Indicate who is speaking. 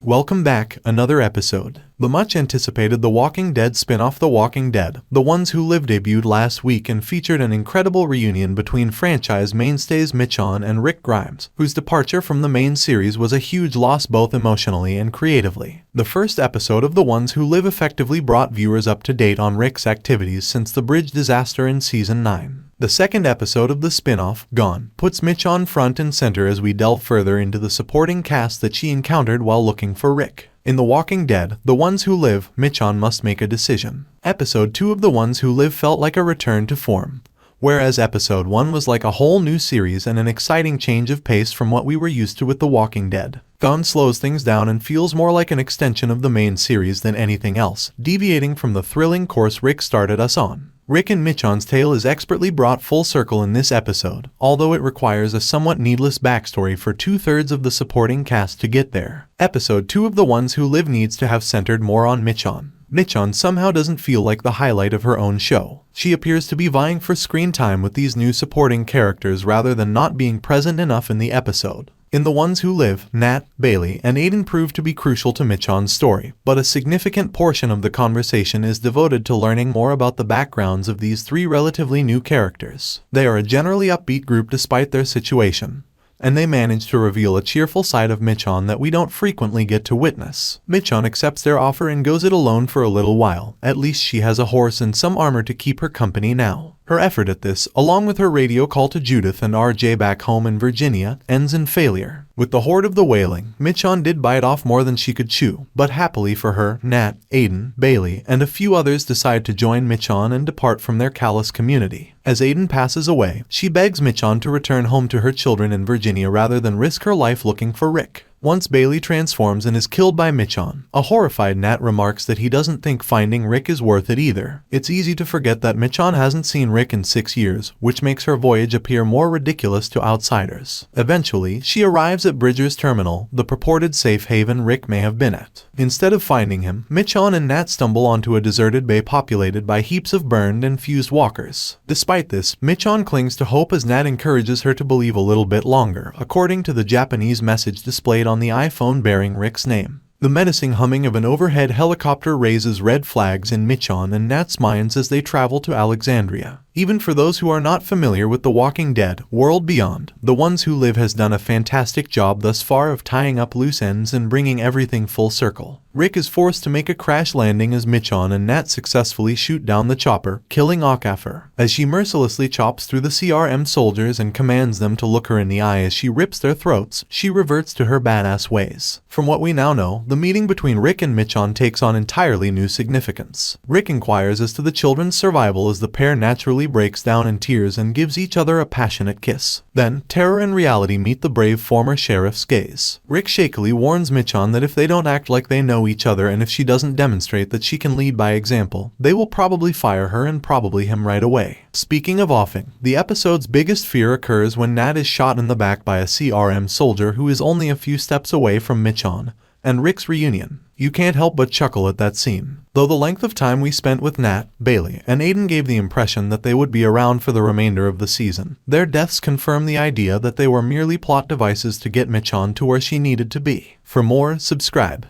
Speaker 1: Welcome back, another episode. The much-anticipated The Walking Dead spin-off The Walking Dead, The Ones Who Live debuted last week and featured an incredible reunion between franchise mainstays Michonne and Rick Grimes, whose departure from the main series was a huge loss both emotionally and creatively. The first episode of The Ones Who Live effectively brought viewers up to date on Rick's activities since the bridge disaster in Season 9. The second episode of the spin-off, Gone, puts Michonne front and center as we delve further into the supporting cast that she encountered while looking for Rick. In The Walking Dead, The Ones Who Live, Michonne must make a decision. Episode 2 of The Ones Who Live felt like a return to form, whereas Episode 1 was like a whole new series and an exciting change of pace from what we were used to with The Walking Dead. Gone slows things down and feels more like an extension of the main series than anything else, deviating from the thrilling course Rick started us on. Rick and Michonne's tale is expertly brought full circle in this episode, although it requires a somewhat needless backstory for 2/3 of the supporting cast to get there. Episode 2 of The Ones Who Live needs to have centered more on Michonne. Michonne somehow doesn't feel like the highlight of her own show. She appears to be vying for screen time with these new supporting characters rather than not being present enough in the episode. In The Ones Who Live, Nat, Bailey, and Aiden prove to be crucial to Michonne's story, but a significant portion of the conversation is devoted to learning more about the backgrounds of these three relatively new characters. They are a generally upbeat group despite their situation, and they manage to reveal a cheerful side of Michonne that we don't frequently get to witness. Michonne accepts their offer and goes it alone for a little while. At least she has a horse and some armor to keep her company now. Her effort at this, along with her radio call to Judith and RJ back home in Virginia, ends in failure. With the horde of the Wailing, Michonne did bite off more than she could chew, but happily for her, Nat, Aiden, Bailey, and a few others decide to join Michonne and depart from their callous community. As Aiden passes away, she begs Michonne to return home to her children in Virginia rather than risk her life looking for Rick. Once Bailey transforms and is killed by Michonne, a horrified Nat remarks that he doesn't think finding Rick is worth it either. It's easy to forget that Michonne hasn't seen Rick in 6 years, which makes her voyage appear more ridiculous to outsiders. Eventually, she arrives at Bridger's terminal, the purported safe haven Rick may have been at. Instead of finding him, Michonne and Nat stumble onto a deserted bay populated by heaps of burned and fused walkers. Despite this, Michonne clings to hope as Nat encourages her to believe a little bit longer, according to the Japanese message displayed on the iPhone bearing Rick's name. The menacing humming of an overhead helicopter raises red flags in Michonne and Nat's minds as they travel to Alexandria. Even for those who are not familiar with The Walking Dead, World Beyond, The Ones Who Live has done a fantastic job thus far of tying up loose ends and bringing everything full circle. Rick is forced to make a crash landing as Michonne and Nat successfully shoot down the chopper, killing Okafor. As she mercilessly chops through the CRM soldiers and commands them to look her in the eye as she rips their throats, she reverts to her badass ways. From what we now know, the meeting between Rick and Michonne takes on entirely new significance. Rick inquires as to the children's survival as the pair naturally breaks down in tears and gives each other a passionate kiss. Then, terror and reality meet the brave former sheriff's gaze. Rick shakily warns Michonne that if they don't act like they know each other and if she doesn't demonstrate that she can lead by example, they will probably fire her and probably him right away. Speaking of offing, the episode's biggest fear occurs when Nat is shot in the back by a CRM soldier who is only a few steps away from Michonne and Rick's reunion. You can't help but chuckle at that scene. Though the length of time we spent with Nat, Bailey, and Aiden gave the impression that they would be around for the remainder of the season, their deaths confirm the idea that they were merely plot devices to get Michonne to where she needed to be. For more, subscribe.